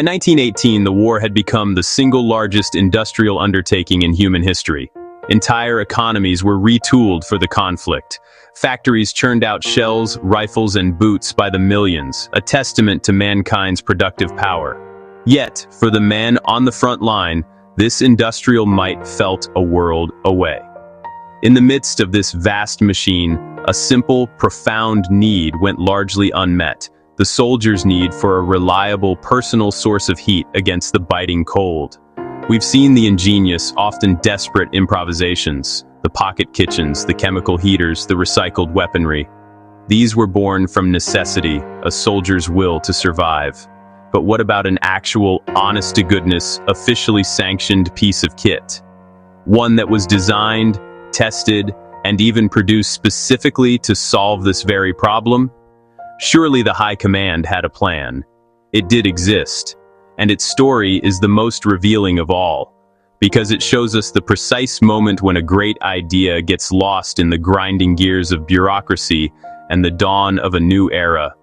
By 1918, the war had become the single largest industrial undertaking in human history. Entire economies were retooled for the conflict. Factories churned out shells, rifles, and boots by the millions, a testament to mankind's productive power. Yet, for the men on the front line, this industrial might felt a world away. In the midst of this vast machine, a simple, profound need went largely unmet: the soldiers' need for a reliable personal source of heat against the biting cold. We've seen the ingenious, often desperate improvisations: the pocket kitchens, the chemical heaters, the recycled weaponry. These were born from necessity, a soldier's will to survive. But what about an actual, honest-to-goodness, officially sanctioned piece of kit? One that was designed, tested, and even produced specifically to solve this very problem? Surely the High Command had a plan. It did exist, and its story is the most revealing of all, because it shows us the precise moment when a great idea gets lost in the grinding gears of bureaucracy and the dawn of a new era.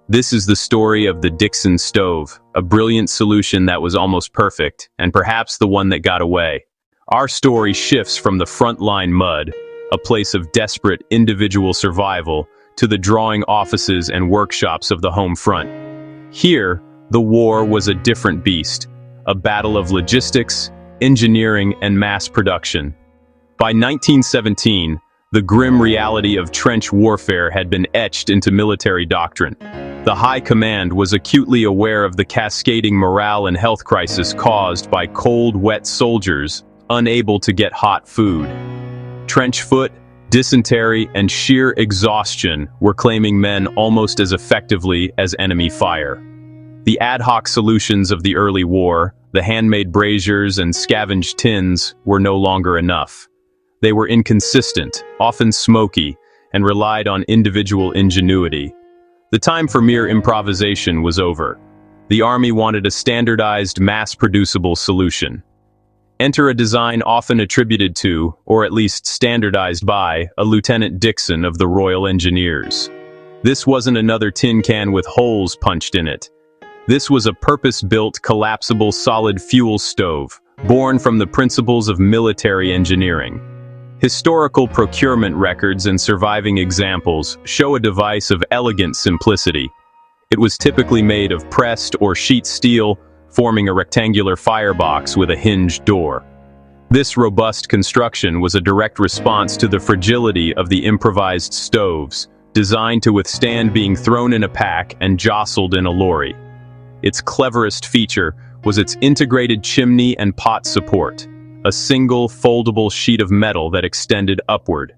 This is the story of the Dickson Stove, a brilliant solution that was almost perfect, and perhaps the one that got away. Our story shifts from the frontline mud, a place of desperate individual survival, to the drawing offices and workshops of the home front. Here, the war was a different beast, a battle of logistics, engineering, and mass production. By 1917, the grim reality of trench warfare had been etched into military doctrine. The High Command was acutely aware of the cascading morale and health crisis caused by cold, wet soldiers unable to get hot food. Trench foot, dysentery, and sheer exhaustion were claiming men almost as effectively as enemy fire. The ad hoc solutions of the early war, the handmade braziers and scavenged tins, were no longer enough. They were inconsistent, often smoky, and relied on individual ingenuity. The time for mere improvisation was over. The Army wanted a standardized, mass-producible solution. Enter a design often attributed to, or at least standardized by, a Lieutenant Dickson of the Royal Engineers. This wasn't another tin can with holes punched in it. This was a purpose-built, collapsible solid fuel stove, born from the principles of military engineering. Historical procurement records and surviving examples show a device of elegant simplicity. It was typically made of pressed or sheet steel, forming a rectangular firebox with a hinged door. This robust construction was a direct response to the fragility of the improvised stoves, designed to withstand being thrown in a pack and jostled in a lorry. Its cleverest feature was its integrated chimney and pot support, a single foldable sheet of metal that extended upward.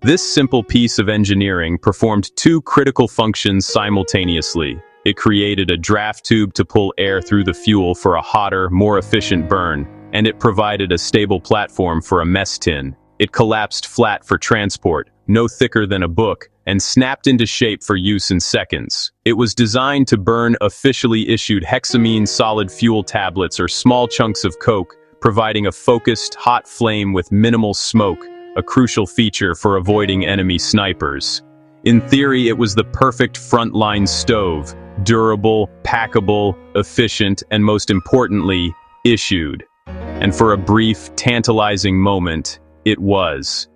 This simple piece of engineering performed two critical functions simultaneously. It created a draft tube to pull air through the fuel for a hotter, more efficient burn, and it provided a stable platform for a mess tin. It collapsed flat for transport, no thicker than a book, and snapped into shape for use in seconds. It was designed to burn officially issued hexamine solid fuel tablets or small chunks of coke, providing a focused, hot flame with minimal smoke, a crucial feature for avoiding enemy snipers. In theory, it was the perfect frontline stove, durable, packable, efficient, and most importantly, issued. And for a brief, tantalizing moment, it was.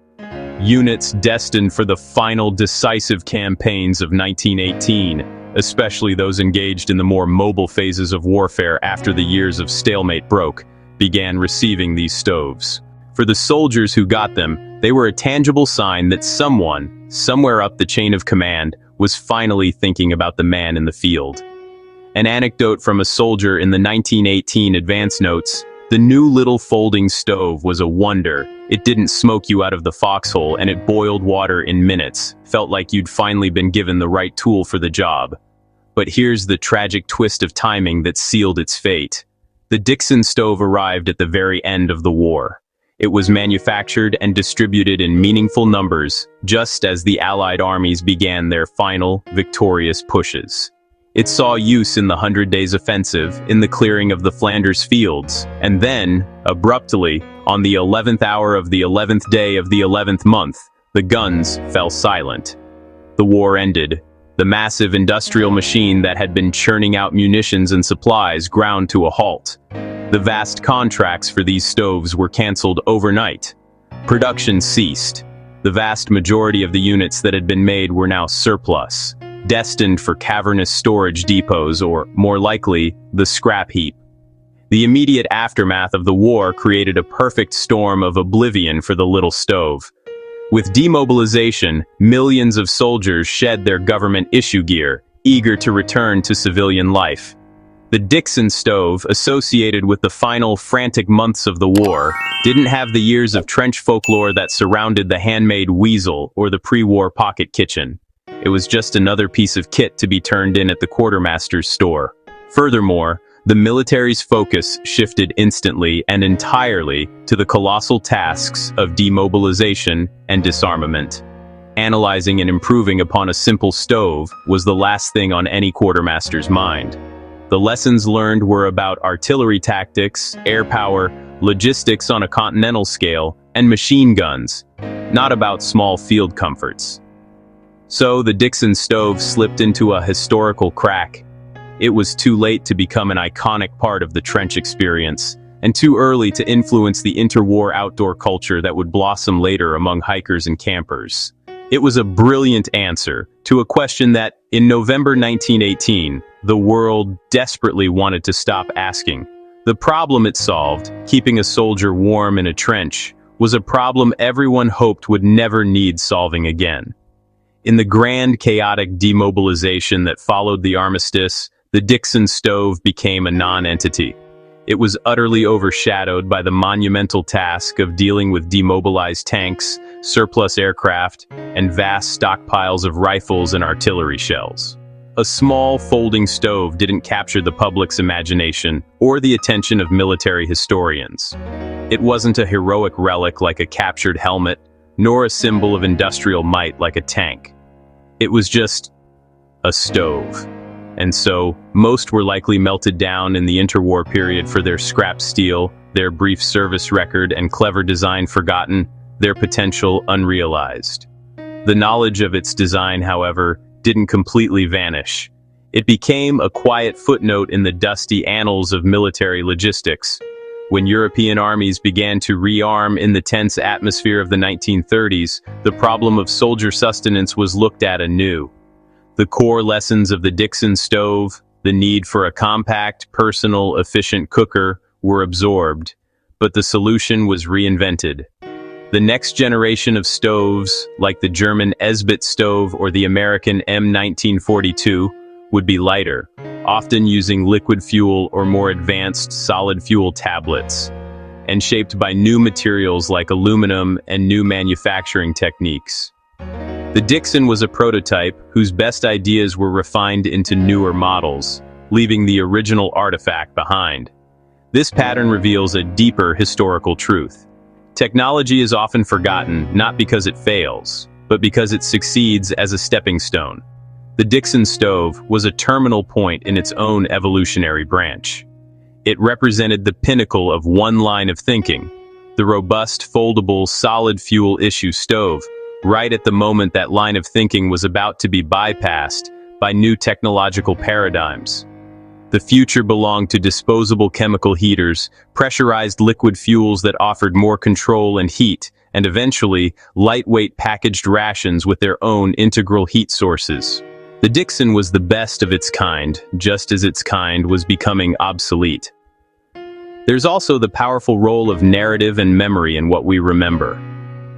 Units destined for the final decisive campaigns of 1918, especially those engaged in the more mobile phases of warfare after the years of stalemate broke, began receiving these stoves. For the soldiers who got them, they were a tangible sign that someone, somewhere up the chain of command, was finally thinking about the man in the field. An anecdote from a soldier in the 1918 advance notes: the new little folding stove was a wonder. It didn't smoke you out of the foxhole, and it boiled water in minutes. Felt like you'd finally been given the right tool for the job. But here's the tragic twist of timing that sealed its fate. The Dickson Stove arrived at the very end of the war. It was manufactured and distributed in meaningful numbers, just as the Allied armies began their final, victorious pushes. It saw use in the 100 Days Offensive, in the clearing of the Flanders fields, and then, abruptly, on the 11th hour of the 11th day of the 11th month, the guns fell silent. The war ended, The massive industrial machine that had been churning out munitions and supplies ground to a halt. The vast contracts for these stoves were cancelled overnight. Production ceased. The vast majority of the units that had been made were now surplus, destined for cavernous storage depots or, more likely, the scrap heap. The immediate aftermath of the war created a perfect storm of oblivion for the little stove. With demobilization, millions of soldiers shed their government issue gear, eager to return to civilian life. The Dickson Stove, associated with the final frantic months of the war, didn't have the years of trench folklore that surrounded the handmade weasel or the pre-war pocket kitchen. It was just another piece of kit to be turned in at the quartermaster's store. Furthermore, the military's focus shifted instantly and entirely to the colossal tasks of demobilization and disarmament. Analyzing and improving upon a simple stove was the last thing on any quartermaster's mind. The lessons learned were about artillery tactics, air power, logistics on a continental scale, and machine guns, not about small field comforts. So the Dickson Stove slipped into a historical crack. It was too late to become an iconic part of the trench experience, and too early to influence the interwar outdoor culture that would blossom later among hikers and campers. It was a brilliant answer to a question that, in November 1918, the world desperately wanted to stop asking. The problem it solved, keeping a soldier warm in a trench, was a problem everyone hoped would never need solving again. In the grand, chaotic demobilization that followed the armistice, the Dickson Stove became a non-entity. It was utterly overshadowed by the monumental task of dealing with demobilized tanks, surplus aircraft, and vast stockpiles of rifles and artillery shells. A small folding stove didn't capture the public's imagination or the attention of military historians. It wasn't a heroic relic like a captured helmet, nor a symbol of industrial might like a tank. It was just a stove. And so, most were likely melted down in the interwar period for their scrap steel, their brief service record and clever design forgotten, their potential unrealized. The knowledge of its design, however, didn't completely vanish. It became a quiet footnote in the dusty annals of military logistics. When European armies began to rearm in the tense atmosphere of the 1930s, the problem of soldier sustenance was looked at anew. The core lessons of the Dickson Stove, the need for a compact, personal, efficient cooker, were absorbed, but the solution was reinvented. The next generation of stoves, like the German Esbit stove or the American M1942, would be lighter, often using liquid fuel or more advanced solid fuel tablets, and shaped by new materials like aluminum and new manufacturing techniques. The Dickson was a prototype whose best ideas were refined into newer models, leaving the original artifact behind. This pattern reveals a deeper historical truth. Technology is often forgotten not because it fails, but because it succeeds as a stepping stone. The Dickson Stove was a terminal point in its own evolutionary branch. It represented the pinnacle of one line of thinking, the robust, foldable, solid fuel issue stove, right at the moment that line of thinking was about to be bypassed by new technological paradigms. The future belonged to disposable chemical heaters, pressurized liquid fuels that offered more control and heat, and eventually, lightweight packaged rations with their own integral heat sources. The Dickson was the best of its kind, just as its kind was becoming obsolete. There's also the powerful role of narrative and memory in what we remember.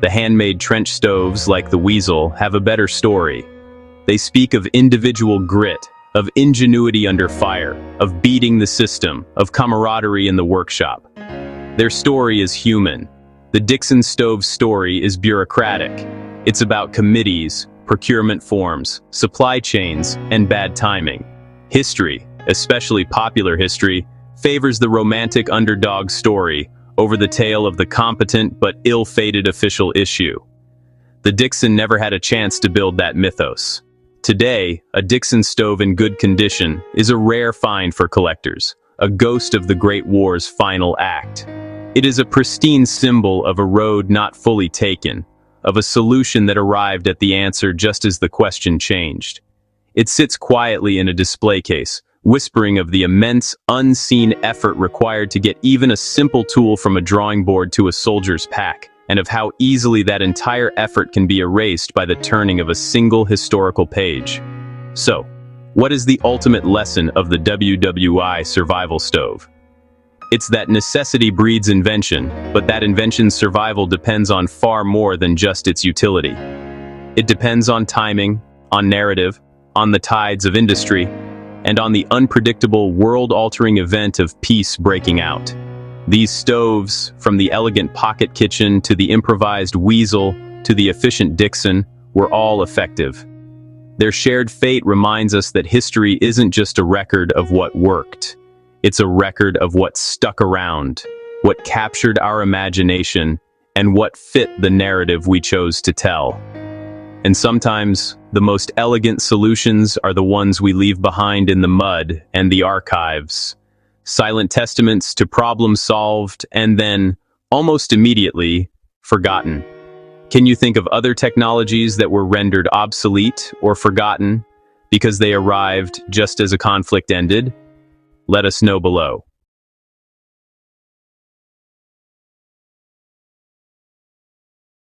The handmade trench stoves, like the Weasel, have a better story. They speak of individual grit, of ingenuity under fire, of beating the system, of camaraderie in the workshop. Their story is human. The Dickson Stove's story is bureaucratic. It's about committees, procurement forms, supply chains, and bad timing. History, especially popular history, favors the romantic underdog story over the tale of the competent but ill-fated official issue. The Dickson never had a chance to build that mythos. Today, a Dickson stove in good condition is a rare find for collectors, a ghost of the Great War's final act. It is a pristine symbol of a road not fully taken, of a solution that arrived at the answer just as the question changed. It sits quietly in a display case, whispering of the immense, unseen effort required to get even a simple tool from a drawing board to a soldier's pack, and of how easily that entire effort can be erased by the turning of a single historical page. So, what is the ultimate lesson of the WWI survival stove? It's that necessity breeds invention, but that invention's survival depends on far more than just its utility. It depends on timing, on narrative, on the tides of industry, and on the unpredictable, world-altering event of peace breaking out. These stoves, from the elegant pocket kitchen to the improvised weasel to the efficient Dickson, were all effective. Their shared fate reminds us that history isn't just a record of what worked. It's a record of what stuck around, what captured our imagination, and what fit the narrative we chose to tell. And sometimes, the most elegant solutions are the ones we leave behind in the mud and the archives. Silent testaments to problems solved and then, almost immediately, forgotten. Can you think of other technologies that were rendered obsolete or forgotten because they arrived just as a conflict ended? Let us know below.